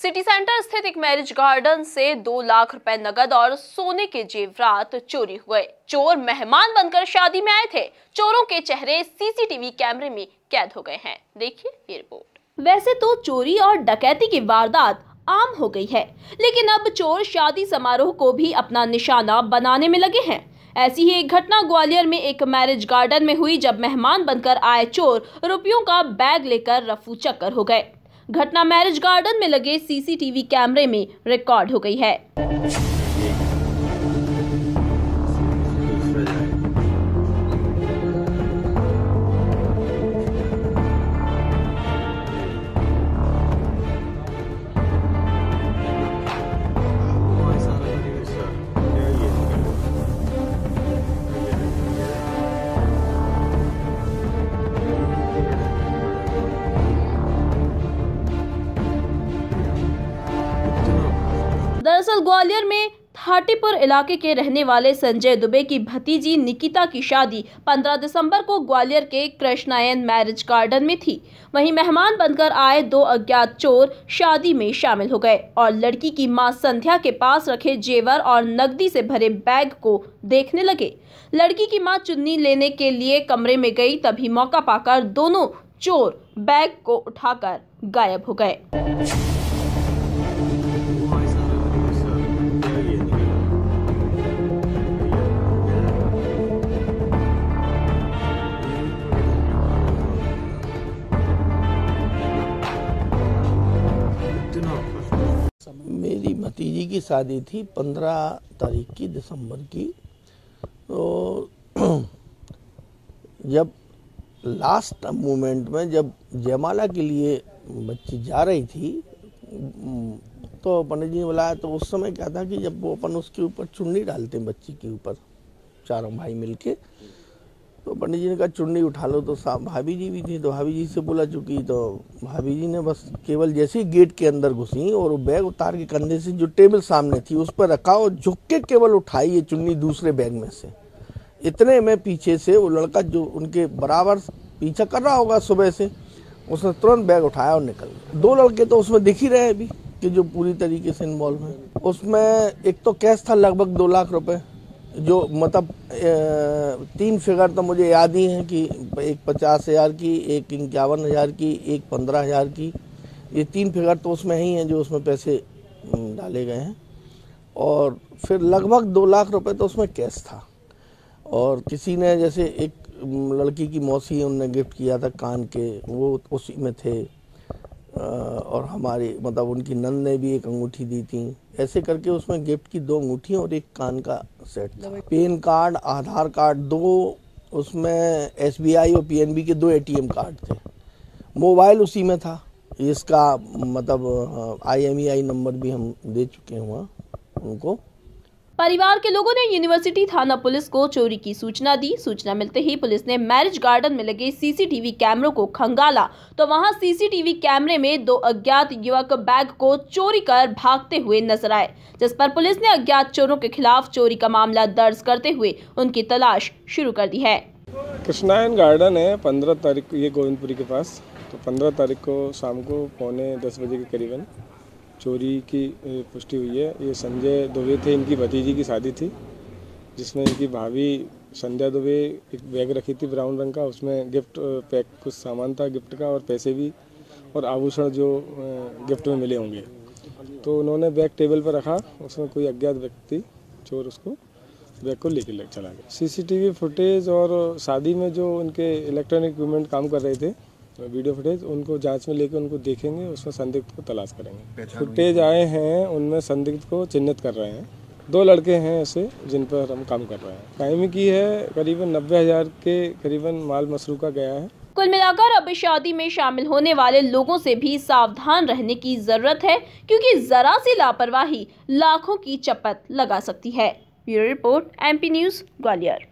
City centre स्थित एक marriage garden से 2 लाख रुपए नगद और सोने के जेवरात चोरी हुए। चोर मेहमान बनकर शादी में आए थे। चोरों के चेहरे सीसीटीवी कैमरे में कैद हो गए हैं। देखिए ये रिपोर्ट। वैसे तो चोरी और डकैती की वारदात आम हो गई है, लेकिन अब चोर शादी समारोह को भी अपना निशाना बनाने में लगे हैं। ऐसी ही एक घटना ग्वालियर में एक मैरिज गार्डन में हुई, जब मेहमान बनकर आए चोर रुपयों का बैग लेकर रफू चक्कर हो गए। घटना मैरिज गार्डन में लगे सीसीटीवी कैमरे में रिकॉर्ड हो गई है। दरअसल ग्वालियर में थाटीपुर इलाके के रहने वाले संजय दुबे की भतीजी निकिता की शादी 15 दिसंबर को ग्वालियर के कृष्णायन मैरिज गार्डन में थी। वहीं मेहमान बनकर आए 2 अज्ञात चोर शादी में शामिल हो गए और लड़की की मां संध्या के पास रखे जेवर और नकदी से भरे बैग को देखने लगे। लड़की की मां चुन्नी लेने के लिए कमरे में गई, तभी मौका पाकर दोनों चोर बैग को उठाकर गायब हो गए। मेरी भतीजी की शादी थी 15 तारीख की दिसंबर की। तो जब लास्ट मोमेंट में जब जयमाला के लिए बच्ची जा रही थी तो पंडित जी ने बुलाया। तो उस समय क्या था कि जब वो अपन उसके ऊपर चुन्नी डालते हैं बच्ची के ऊपर, चारों भाई मिलके, तो पंडित जी ने कहा चुन्नी उठा लो। तो भाभी जी भी थी, तो भाभी जी से बोला चुकी, तो भाभी जी ने बस केवल जैसे ही गेट के अंदर घुसी और वो बैग उतार के कंधे से जो टेबल सामने थी उस पर रखा और झुक के केवल उठाई ये चुन्नी दूसरे बैग में से। इतने में पीछे से वो लड़का जो उनके बराबर पीछा कर रहा होगा सुबह से, उसने तुरंत बैग उठाया और निकल गया। 2 लड़के तो उसमें दिख ही रहे अभी कि जो पूरी तरीके से इन्वॉल्व है। उसमें एक तो कैश था लगभग 2 लाख रुपए, जो मतलब 3 फिगर तो मुझे याद ही है कि एक 50,000 की, एक 51,000 की, एक 15,000 की। ये 3 फिगर तो उसमें ही हैं जो उसमें पैसे डाले गए हैं। और फिर लगभग 2 लाख रुपए तो उसमें कैश था। और किसी ने, जैसे एक लड़की की मौसी है, उनने गिफ्ट किया था कान के, वो उसी में थे। और हमारी मतलब उनकी नंद ने भी एक अंगूठी दी थी। ऐसे करके उसमें गिफ्ट की 2 अंगूठी और एक कान का सेट था। पैन कार्ड, आधार कार्ड 2, उसमें SBI और PNB के 2 ATM कार्ड थे। मोबाइल उसी में था, इसका मतलब IMEI नंबर भी हम दे चुके हैं वहाँ उनको। परिवार के लोगों ने यूनिवर्सिटी थाना पुलिस को चोरी की सूचना दी। सूचना मिलते ही पुलिस ने मैरिज गार्डन में लगे सीसीटीवी कैमरों को खंगाला, तो वहां सीसीटीवी कैमरे में 2 अज्ञात युवक बैग को चोरी कर भागते हुए नजर आए, जिस पर पुलिस ने अज्ञात चोरों के खिलाफ चोरी का मामला दर्ज करते हुए उनकी तलाश शुरू कर दी है। कृष्णायन गार्डन है 15 तारीख को, ये गोविंदपुरी के पास। तो 15 तारीख को शाम को 9:45 बजे के करीबन चोरी की पुष्टि हुई है। ये संजय दुबे थे, इनकी भतीजी की शादी थी, जिसमें इनकी भाभी संध्या दुबे एक बैग रखी थी ब्राउन रंग का। उसमें गिफ्ट पैक कुछ सामान था गिफ्ट का, और पैसे भी और आभूषण जो गिफ्ट में मिले होंगे। तो उन्होंने बैग टेबल पर रखा, उसमें कोई अज्ञात व्यक्ति चोर उसको बैग को लेके चला गया। सीसीटीवी फुटेज और शादी में जो उनके इलेक्ट्रॉनिक इक्विपमेंट काम कर रहे थे, वीडियो फुटेज, उनको जांच में लेकर उनको देखेंगे, उसमें संदिग्ध को तलाश करेंगे। फुटेज आए हैं, उनमें संदिग्ध को चिन्हित कर रहे हैं। 2 लड़के हैं ऐसे जिन पर हम काम कर रहे हैं। कायमी की है करीबन 90,000 के करीबन माल मसरूका गया है। कुल मिलाकर अब इस शादी में शामिल होने वाले लोगों से भी सावधान रहने की जरूरत है, क्योंकि जरा सी लापरवाही लाखों की चपत लगा सकती है। Bureau report, MP news, Gwalior.